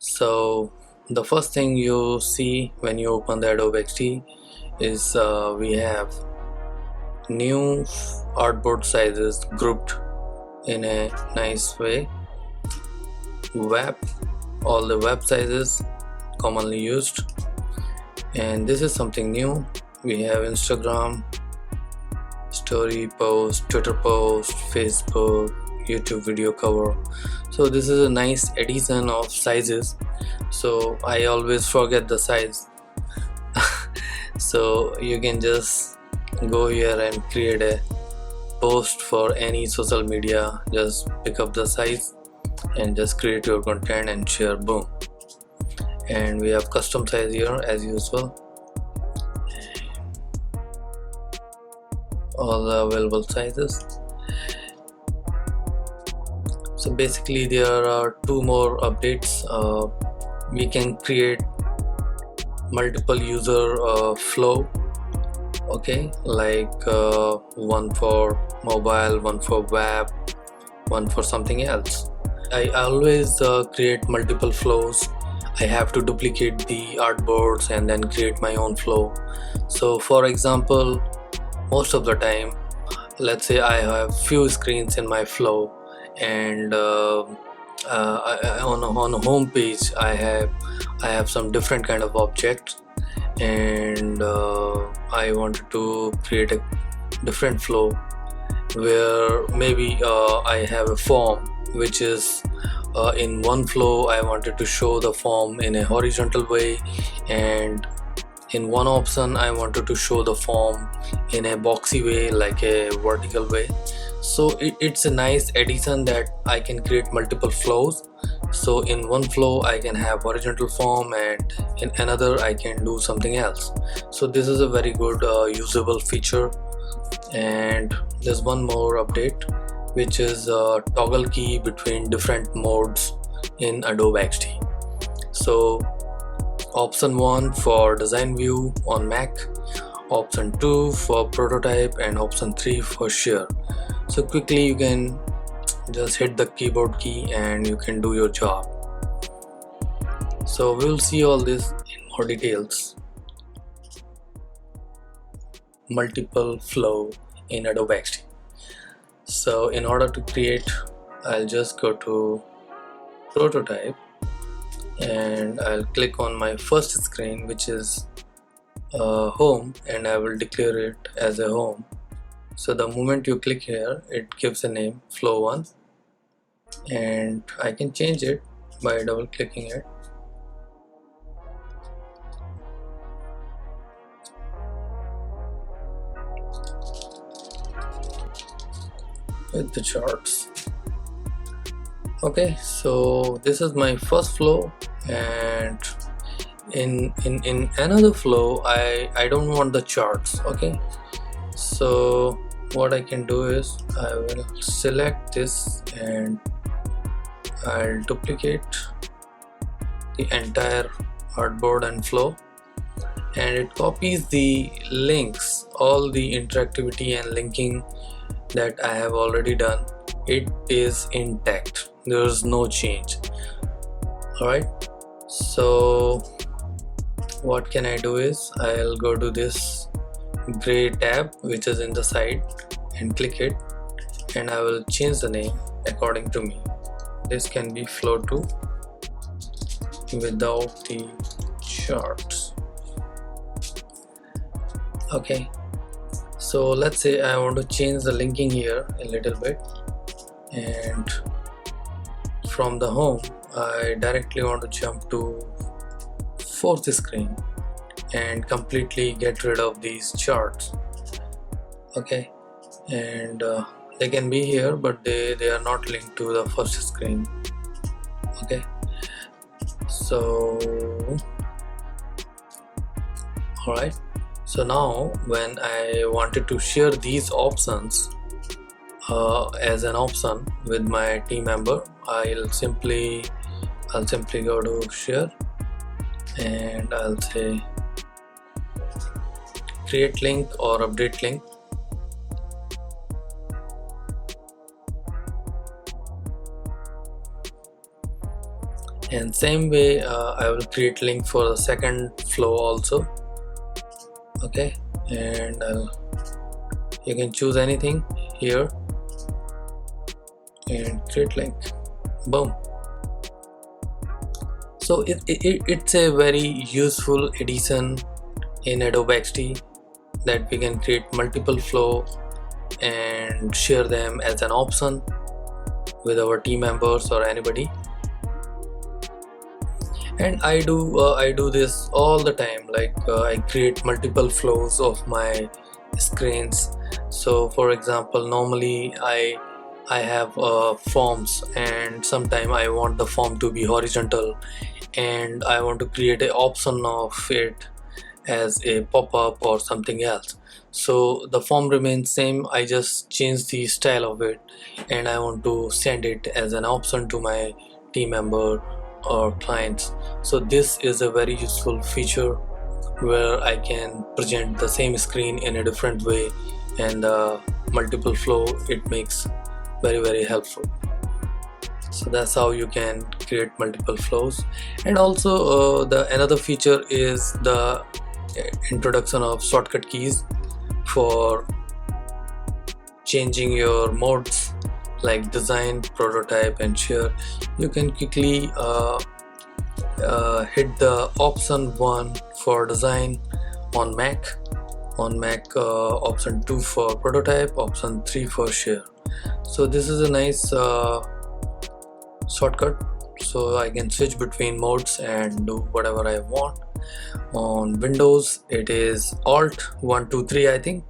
So the first thing you see when you open the Adobe XD is we have new artboard sizes grouped in a nice way. Web, all the web sizes commonly used, and this is something new. We have Instagram, story post, Twitter post, Facebook, YouTube video cover. So this is a nice addition of sizes, so I always forget the size. So you can just go here and create a post for any social media. Just pick up the size and just create your content and share, boom. And we have custom size here as usual, all the available sizes. So basically there are two more updates. We can create multiple user flow, okay, like one for mobile, one for web, one for something else. I always create multiple flows. I have to duplicate the artboards and then create my own flow. So for example, most of the time, let's say I have few screens in my flow, and on a home page I have some different kind of objects, and I wanted to create a different flow where maybe I have a form which is in one flow. I wanted to show the form in a horizontal way, and in one option I wanted to show the form in a boxy way, like a vertical way. So it's a nice addition that I can create multiple flows. So in one flow I can have horizontal form, and in another I can do something else. So this is a very good usable feature. And there's one more update, which is toggle key between different modes in Adobe XD. So option 1 for design view on Mac, option 2 for prototype, and option 3 for share. So quickly you can just hit the keyboard key and you can do your job. So we'll see all this in more details. Multiple flow in Adobe XD. So in order to create, I'll just go to prototype and I'll click on my first screen, which is home, and I will declare it as a home. So the moment you click here, it gives a name, flow 1, and I can change it by double clicking it. With the charts. Okay, so this is my first flow, and in another flow I don't want the charts. Okay, so what I can do is I will select this and I'll duplicate the entire artboard and flow, and it copies the links, all the interactivity and linking that I have already done. It is intact, there is no change. Alright, so what can I do is I'll go to this gray tab which is in the side and click it, and I will change the name according to me. This can be flow 2 without the charts. Okay, so let's say I want to change the linking here a little bit, and from the home I directly want to jump to fourth screen and completely get rid of these charts. Okay, and they can be here, but they are not linked to the first screen. Okay, so alright, so now when I wanted to share these options as an option with my team member, I'll simply go to share and I'll say create link or update link, And same way I will create link for the second flow also. Okay, and you can choose anything here and create link. Boom. So it's a very useful addition in Adobe XD, that we can create multiple flow and share them as an option with our team members or anybody. And I do this all the time, like I create multiple flows of my screens. So for example, normally I have forms, and sometime I want the form to be horizontal, and I want to create an option of it as a pop-up or something else. So the form remains same, I just change the style of it, and I want to send it as an option to my team member or clients. So this is a very useful feature where I can present the same screen in a different way, and multiple flow, it makes very helpful. So that's how you can create multiple flows. And also the another feature is the introduction of shortcut keys for changing your modes like design, prototype, and share. You can quickly hit the option 1 for design on Mac, option 2 for prototype, option 3 for share. So this is a nice shortcut, so I can switch between modes and do whatever I want. On Windows it is Alt 1 2 3, I think,